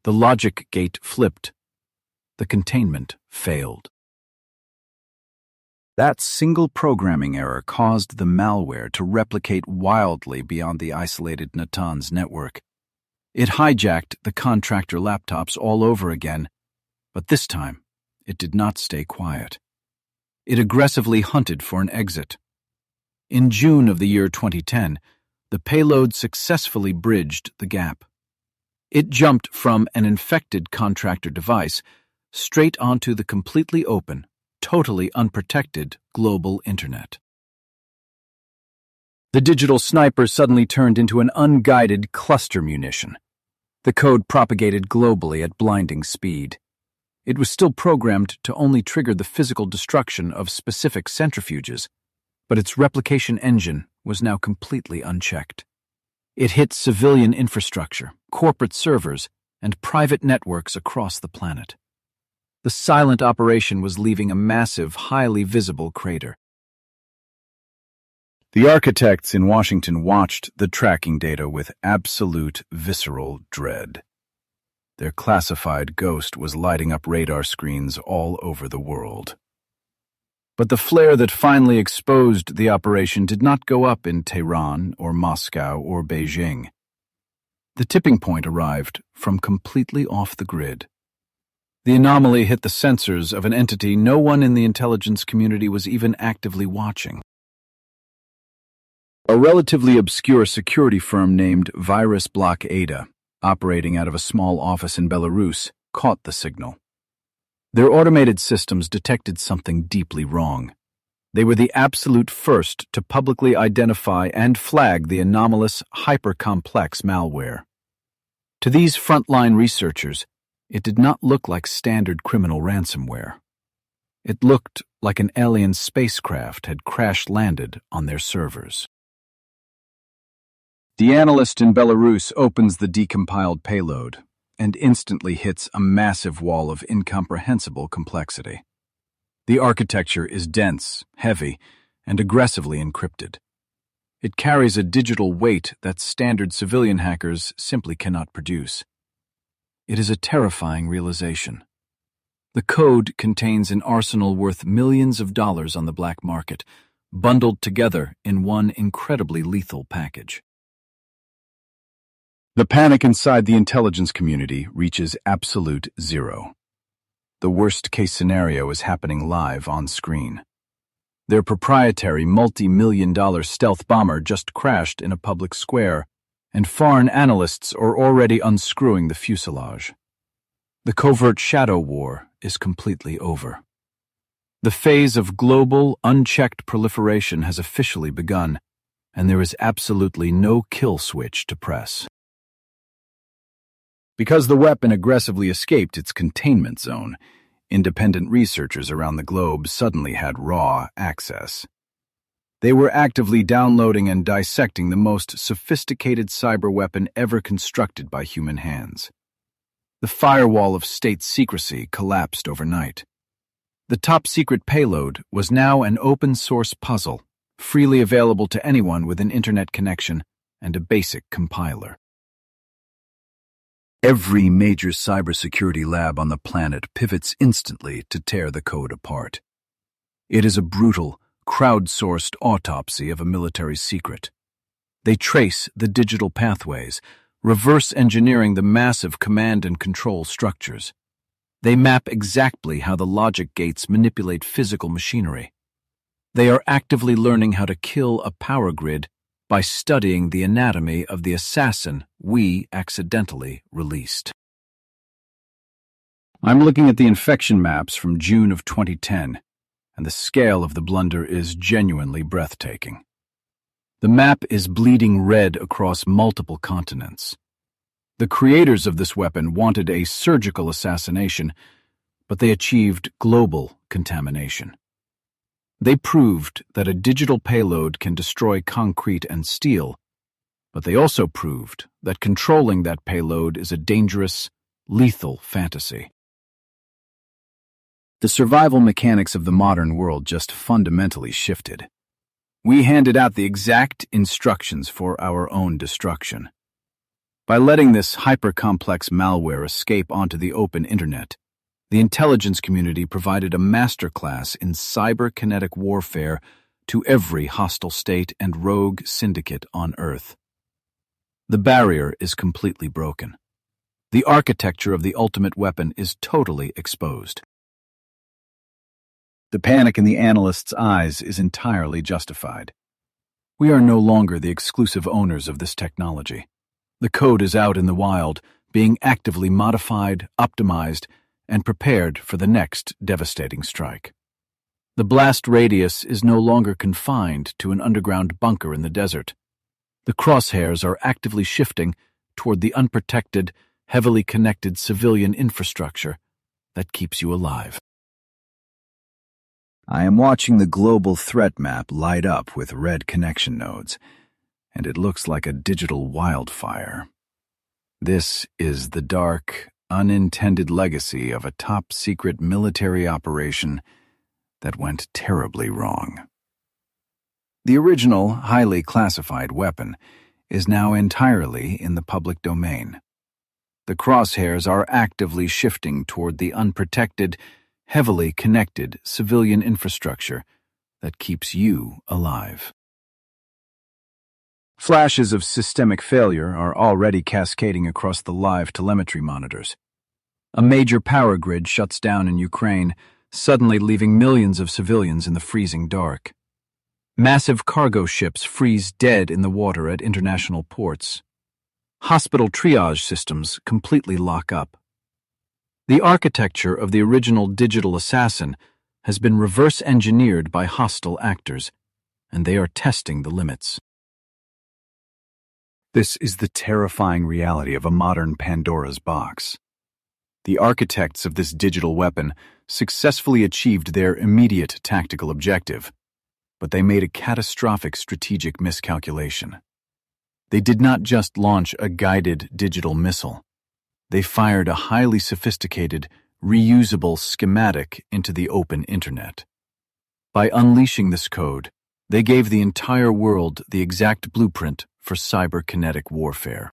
The logic gate flipped. The containment failed. That single programming error caused the malware to replicate wildly beyond the isolated Natanz network. It hijacked the contractor laptops all over again, but this time it did not stay quiet. It aggressively hunted for an exit. In June of the year 2010, the payload successfully bridged the gap. It jumped from an infected contractor device straight onto the completely open, totally unprotected global internet. The digital sniper suddenly turned into an unguided cluster munition. The code propagated globally at blinding speed. It was still programmed to only trigger the physical destruction of specific centrifuges, but its replication engine was now completely unchecked. It hit civilian infrastructure, corporate servers, and private networks across the planet. The silent operation was leaving a massive, highly visible crater. The architects in Washington watched the tracking data with absolute visceral dread. Their classified ghost was lighting up radar screens all over the world. But the flare that finally exposed the operation did not go up in Tehran or Moscow or Beijing. The tipping point arrived from completely off the grid. The anomaly hit the sensors of an entity no one in the intelligence community was even actively watching. A relatively obscure security firm named Virus Block Ada, operating out of a small office in Belarus, caught the signal. Their automated systems detected something deeply wrong. They were the absolute first to publicly identify and flag the anomalous, hyper-complex malware. To these frontline researchers, it did not look like standard criminal ransomware. It looked like an alien spacecraft had crash-landed on their servers. The analyst in Belarus opens the decompiled payload and instantly hits a massive wall of incomprehensible complexity. The architecture is dense, heavy, and aggressively encrypted. It carries a digital weight that standard civilian hackers simply cannot produce. It is a terrifying realization. The code contains an arsenal worth millions of dollars on the black market, bundled together in one incredibly lethal package. The panic inside the intelligence community reaches absolute zero. The worst-case scenario is happening live on screen. Their proprietary multi-million-dollar stealth bomber just crashed in a public square, and foreign analysts are already unscrewing the fuselage. The covert shadow war is completely over. The phase of global, unchecked proliferation has officially begun, and there is absolutely no kill switch to press. Because the weapon aggressively escaped its containment zone, independent researchers around the globe suddenly had raw access. They were actively downloading and dissecting the most sophisticated cyber weapon ever constructed by human hands. The firewall of state secrecy collapsed overnight. The top-secret payload was now an open-source puzzle, freely available to anyone with an internet connection and a basic compiler. Every major cybersecurity lab on the planet pivots instantly to tear the code apart. It is a brutal, crowdsourced autopsy of a military secret. They trace the digital pathways, reverse engineering the massive command and control structures. They map exactly how the logic gates manipulate physical machinery. They are actively learning how to kill a power grid by studying the anatomy of the assassin we accidentally released. I'm looking at the infection maps from June of 2010, and the scale of the blunder is genuinely breathtaking. The map is bleeding red across multiple continents. The creators of this weapon wanted a surgical assassination, but they achieved global contamination. They proved that a digital payload can destroy concrete and steel, but they also proved that controlling that payload is a dangerous, lethal fantasy. The survival mechanics of the modern world just fundamentally shifted. We handed out the exact instructions for our own destruction. By letting this hyper-complex malware escape onto the open internet, the intelligence community provided a masterclass in cyber-kinetic warfare to every hostile state and rogue syndicate on Earth. The barrier is completely broken. The architecture of the ultimate weapon is totally exposed. The panic in the analysts' eyes is entirely justified. We are no longer the exclusive owners of this technology. The code is out in the wild, being actively modified, optimized, and prepared for the next devastating strike. The blast radius is no longer confined to an underground bunker in the desert. The crosshairs are actively shifting toward the unprotected, heavily connected civilian infrastructure that keeps you alive. I am watching the global threat map light up with red connection nodes, and it looks like a digital wildfire. This is the dark, unintended legacy of a top-secret military operation that went terribly wrong. The original, highly classified weapon is now entirely in the public domain. The crosshairs are actively shifting toward the unprotected, heavily connected civilian infrastructure that keeps you alive. Flashes of systemic failure are already cascading across the live telemetry monitors. A major power grid shuts down in Ukraine, suddenly leaving millions of civilians in the freezing dark. Massive cargo ships freeze dead in the water at international ports. Hospital triage systems completely lock up. The architecture of the original digital assassin has been reverse engineered by hostile actors, and they are testing the limits. This is the terrifying reality of a modern Pandora's box. The architects of this digital weapon successfully achieved their immediate tactical objective, but they made a catastrophic strategic miscalculation. They did not just launch a guided digital missile. They fired a highly sophisticated, reusable schematic into the open internet. By unleashing this code, they gave the entire world the exact blueprint for cyber-kinetic warfare.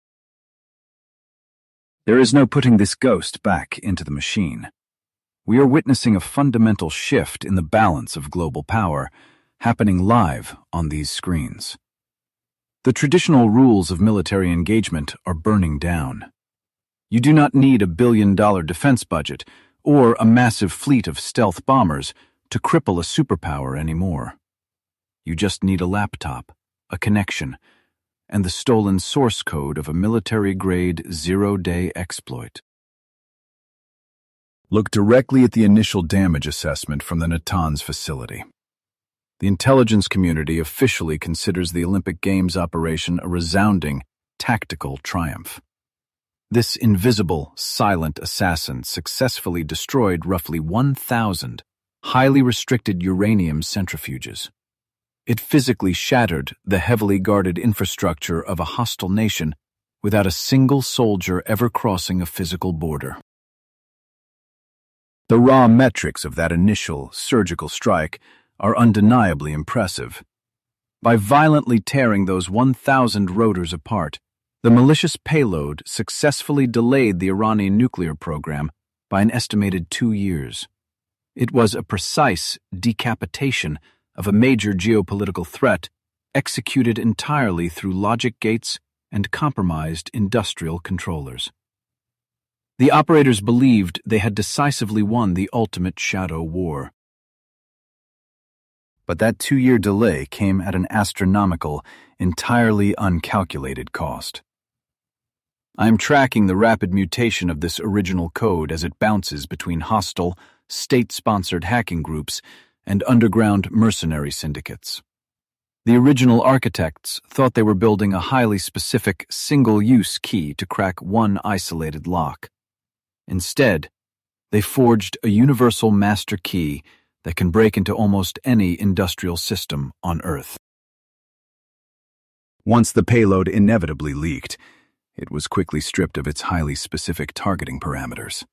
There is no putting this ghost back into the machine. We are witnessing a fundamental shift in the balance of global power, happening live on these screens. The traditional rules of military engagement are burning down. You do not need a billion-dollar defense budget or a massive fleet of stealth bombers to cripple a superpower anymore. You just need a laptop, a connection, and the stolen source code of a military-grade zero-day exploit. Look directly at the initial damage assessment from the Natanz facility. The intelligence community officially considers the Olympic Games operation a resounding tactical triumph. This invisible, silent assassin successfully destroyed roughly 1,000 highly restricted uranium centrifuges. It physically shattered the heavily guarded infrastructure of a hostile nation without a single soldier ever crossing a physical border. The raw metrics of that initial surgical strike are undeniably impressive. By violently tearing those 1,000 rotors apart, the malicious payload successfully delayed the Iranian nuclear program by an estimated 2 years. It was a precise decapitation of a major geopolitical threat executed entirely through logic gates and compromised industrial controllers. The operators believed they had decisively won the ultimate shadow war. But that 2-year delay came at an astronomical, entirely uncalculated cost. I am tracking the rapid mutation of this original code as it bounces between hostile, state-sponsored hacking groups and underground mercenary syndicates. The original architects thought they were building a highly specific single-use key to crack one isolated lock. Instead, they forged a universal master key that can break into almost any industrial system on Earth. Once the payload inevitably leaked, it was quickly stripped of its highly specific targeting parameters.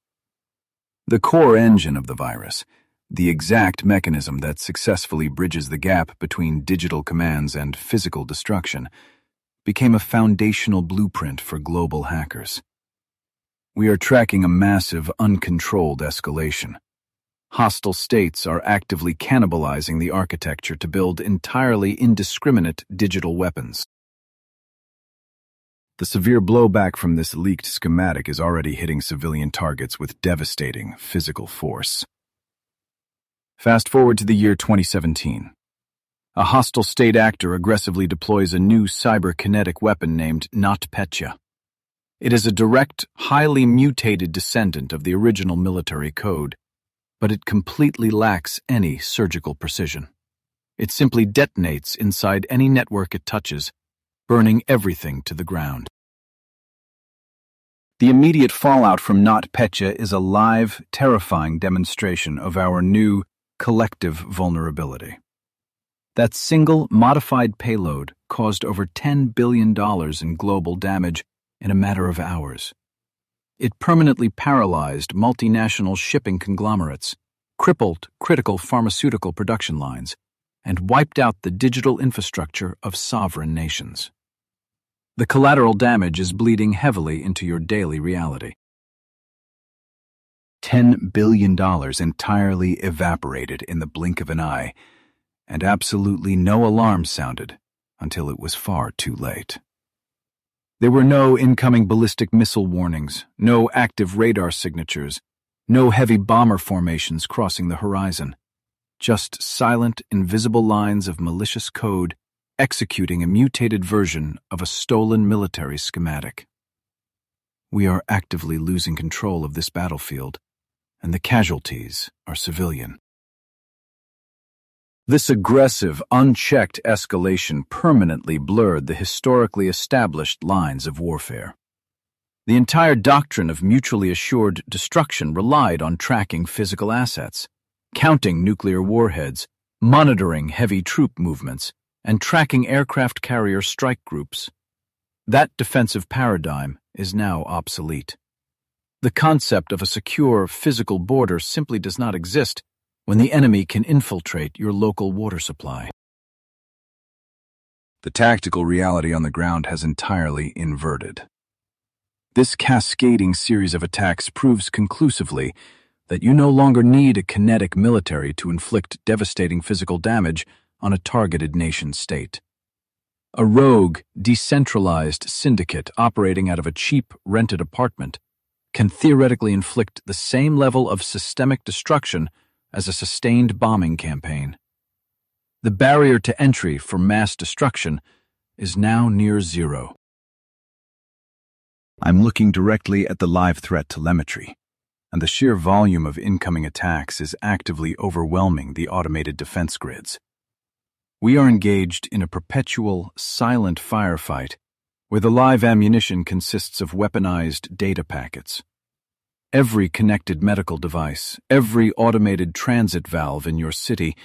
The core engine of the virus, the exact mechanism that successfully bridges the gap between digital commands and physical destruction, became a foundational blueprint for global hackers. We are tracking a massive, uncontrolled escalation. Hostile states are actively cannibalizing the architecture to build entirely indiscriminate digital weapons. The severe blowback from this leaked schematic is already hitting civilian targets with devastating physical force. Fast forward to the year 2017. A hostile state actor aggressively deploys a new cyber-kinetic weapon named NotPetya. It is a direct, highly mutated descendant of the original military code, but it completely lacks any surgical precision. It simply detonates inside any network it touches, burning everything to the ground. The immediate fallout from NotPetya is a live, terrifying demonstration of our new, collective vulnerability. That single, modified payload caused over $10 billion in global damage in a matter of hours. It permanently paralyzed multinational shipping conglomerates, crippled critical pharmaceutical production lines, and wiped out the digital infrastructure of sovereign nations. The collateral damage is bleeding heavily into your daily reality. $10 billion entirely evaporated in the blink of an eye, and absolutely no alarm sounded until it was far too late. There were no incoming ballistic missile warnings, no active radar signatures, no heavy bomber formations crossing the horizon. Just silent, invisible lines of malicious code executing a mutated version of a stolen military schematic. We are actively losing control of this battlefield, and the casualties are civilian. This aggressive, unchecked escalation permanently blurred the historically established lines of warfare. The entire doctrine of mutually assured destruction relied on tracking physical assets, counting nuclear warheads, monitoring heavy troop movements, and tracking aircraft carrier strike groups. That defensive paradigm is now obsolete. The concept of a secure physical border simply does not exist when the enemy can infiltrate your local water supply. The tactical reality on the ground has entirely inverted. This cascading series of attacks proves conclusively that you no longer need a kinetic military to inflict devastating physical damage on a targeted nation-state. A rogue, decentralized syndicate operating out of a cheap, rented apartment can theoretically inflict the same level of systemic destruction as a sustained bombing campaign. The barrier to entry for mass destruction is now near zero. I'm looking directly at the live threat telemetry, and the sheer volume of incoming attacks is actively overwhelming the automated defense grids. We are engaged in a perpetual, silent firefight where the live ammunition consists of weaponized data packets. Every connected medical device, every automated transit valve in your city,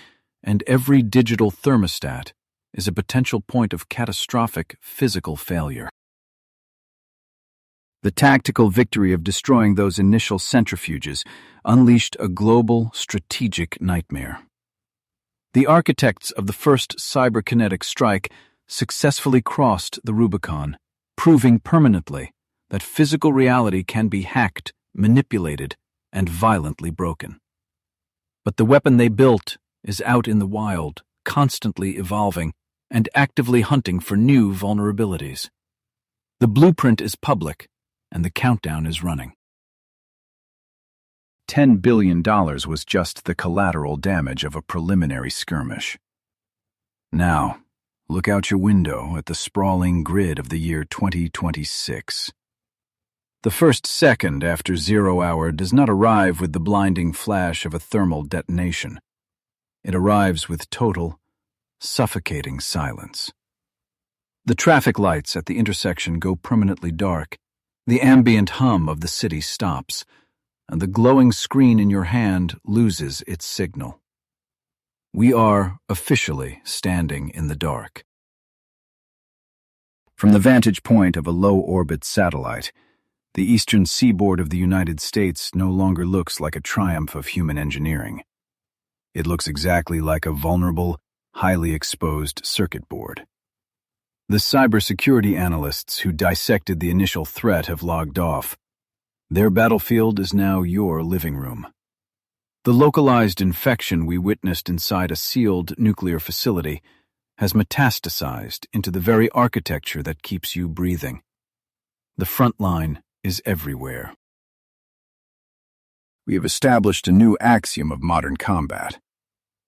and every digital thermostat is a potential point of catastrophic physical failure. The tactical victory of destroying those initial centrifuges unleashed a global, strategic nightmare. The architects of the first Cyber-Kinetic strike successfully crossed the Rubicon, proving permanently that physical reality can be hacked, manipulated, and violently broken. But the weapon they built is out in the wild, constantly evolving, and actively hunting for new vulnerabilities. The blueprint is public, and the countdown is running. $10 billion was just the collateral damage of a preliminary skirmish. Now, look out your window at the sprawling grid of the year 2026. The first second after 0 hour does not arrive with the blinding flash of a thermal detonation. It arrives with total, suffocating silence. The traffic lights at the intersection go permanently dark. The ambient hum of the city stops, and the glowing screen in your hand loses its signal. We are officially standing in the dark. From the vantage point of a low-orbit satellite, the eastern seaboard of the United States no longer looks like a triumph of human engineering. It looks exactly like a vulnerable, highly exposed circuit board. The cybersecurity analysts who dissected the initial threat have logged off. Their battlefield is now your living room. The localized infection we witnessed inside a sealed nuclear facility has metastasized into the very architecture that keeps you breathing. The front line is everywhere. We have established a new axiom of modern combat.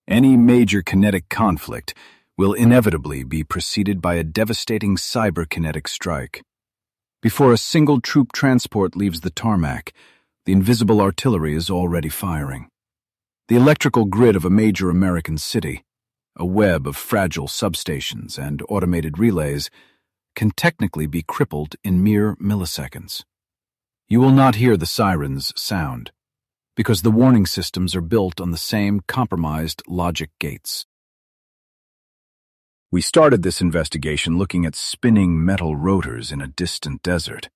Any major kinetic conflict will inevitably be preceded by a devastating cyber-kinetic strike. Before a single troop transport leaves the tarmac, the invisible artillery is already firing. The electrical grid of a major American city, a web of fragile substations and automated relays, can technically be crippled in mere milliseconds. You will not hear the sirens sound, because the warning systems are built on the same compromised logic gates. We started this investigation looking at spinning metal rotors in a distant desert.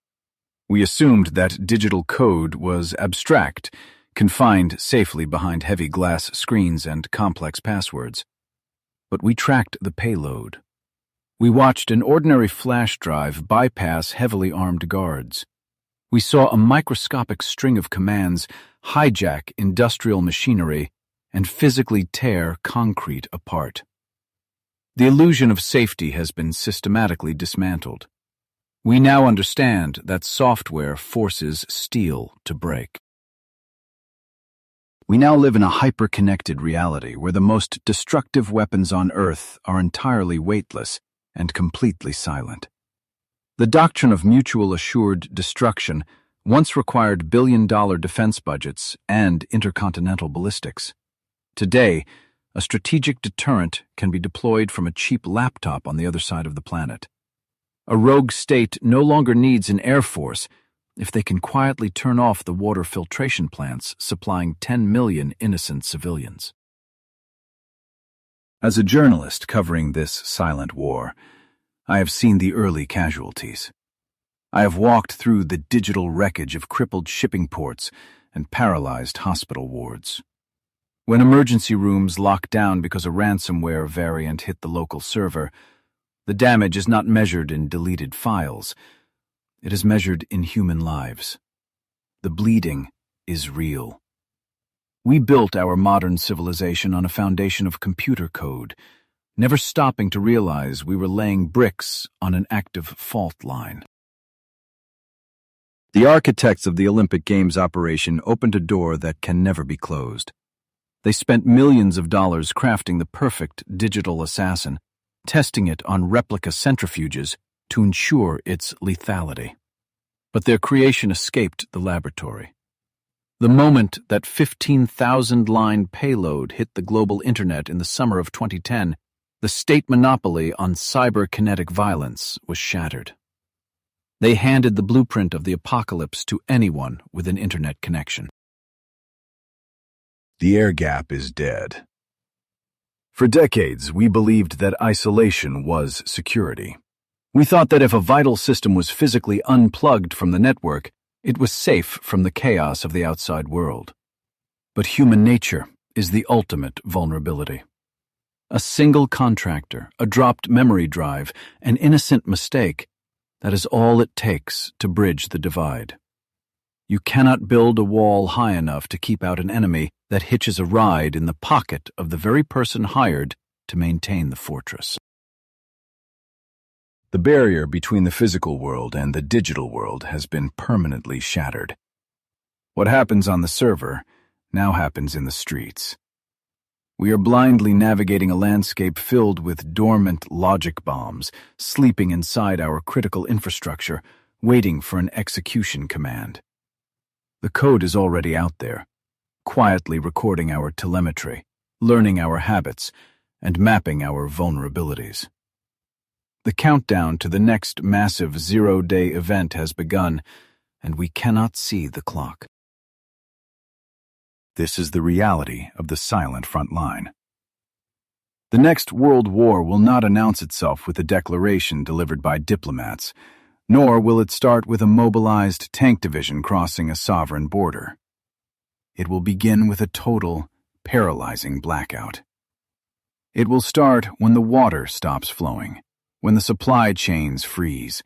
We assumed that digital code was abstract, confined safely behind heavy glass screens and complex passwords. But we tracked the payload. We watched an ordinary flash drive bypass heavily armed guards. We saw a microscopic string of commands hijack industrial machinery and physically tear concrete apart. The illusion of safety has been systematically dismantled. We now understand that software forces steel to break. We now live in a hyper-connected reality where the most destructive weapons on Earth are entirely weightless and completely silent. The doctrine of mutual assured destruction once required billion-dollar defense budgets and intercontinental ballistics. Today, a strategic deterrent can be deployed from a cheap laptop on the other side of the planet. A rogue state no longer needs an air force if they can quietly turn off the water filtration plants supplying 10 million innocent civilians. As a journalist covering this silent war, I have seen the early casualties. I have walked through the digital wreckage of crippled shipping ports and paralyzed hospital wards. When emergency rooms lock down because a ransomware variant hit the local server, the damage is not measured in deleted files. It is measured in human lives. The bleeding is real. We built our modern civilization on a foundation of computer code, never stopping to realize we were laying bricks on an active fault line. The architects of the Olympic Games operation opened a door that can never be closed. They spent millions of dollars crafting the perfect digital assassin, testing it on replica centrifuges to ensure its lethality. But their creation escaped the laboratory. The moment that 15,000-line payload hit the global internet in the summer of 2010, the state monopoly on cyber-kinetic violence was shattered. They handed the blueprint of the apocalypse to anyone with an internet connection. The air gap is dead. For decades, we believed that isolation was security. We thought that if a vital system was physically unplugged from the network, it was safe from the chaos of the outside world. But human nature is the ultimate vulnerability. A single contractor, a dropped memory drive, an innocent mistake, that is all it takes to bridge the divide. You cannot build a wall high enough to keep out an enemy that hitches a ride in the pocket of the very person hired to maintain the fortress. The barrier between the physical world and the digital world has been permanently shattered. What happens on the server now happens in the streets. We are blindly navigating a landscape filled with dormant logic bombs, sleeping inside our critical infrastructure, waiting for an execution command. The code is already out there, quietly recording our telemetry, learning our habits, and mapping our vulnerabilities. The countdown to the next massive zero-day event has begun, and we cannot see the clock. This is the reality of the silent front line. The next world war will not announce itself with a declaration delivered by diplomats, nor will it start with a mobilized tank division crossing a sovereign border. It will begin with a total, paralyzing blackout. It will start when the water stops flowing, when the supply chains freeze,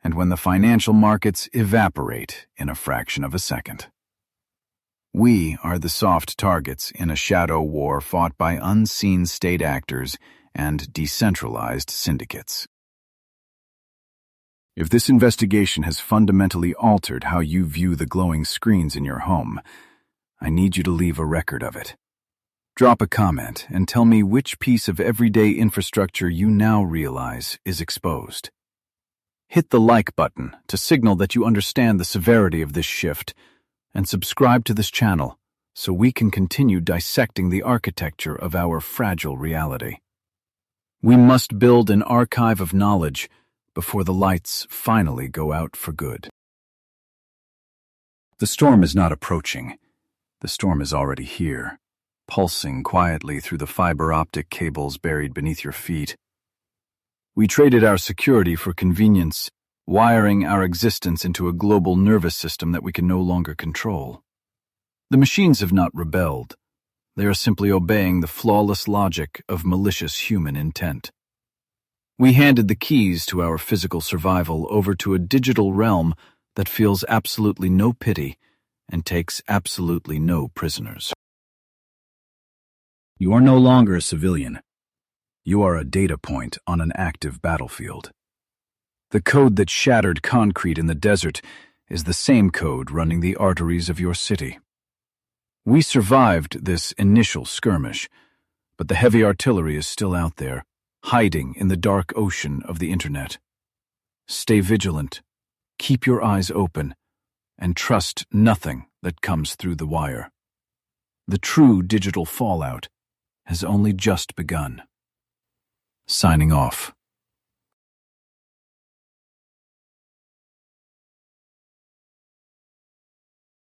and when the financial markets evaporate in a fraction of a second. We are the soft targets in a shadow war fought by unseen state actors and decentralized syndicates. If this investigation has fundamentally altered how you view the glowing screens in your home, I need you to leave a record of it. Drop a comment and tell me which piece of everyday infrastructure you now realize is exposed. Hit the like button to signal that you understand the severity of this shift, and subscribe to this channel so we can continue dissecting the architecture of our fragile reality. We must build an archive of knowledge before the lights finally go out for good. The storm is not approaching. The storm is already here, pulsing quietly through the fiber optic cables buried beneath your feet. We traded our security for convenience, wiring our existence into a global nervous system that we can no longer control. The machines have not rebelled. They are simply obeying the flawless logic of malicious human intent. We handed the keys to our physical survival over to a digital realm that feels absolutely no pity and takes absolutely no prisoners. You are no longer a civilian. You are a data point on an active battlefield. The code that shattered concrete in the desert is the same code running the arteries of your city. We survived this initial skirmish, but the heavy artillery is still out there, hiding in the dark ocean of the internet. Stay vigilant, keep your eyes open, and trust nothing that comes through the wire. The true digital fallout has only just begun. Signing off.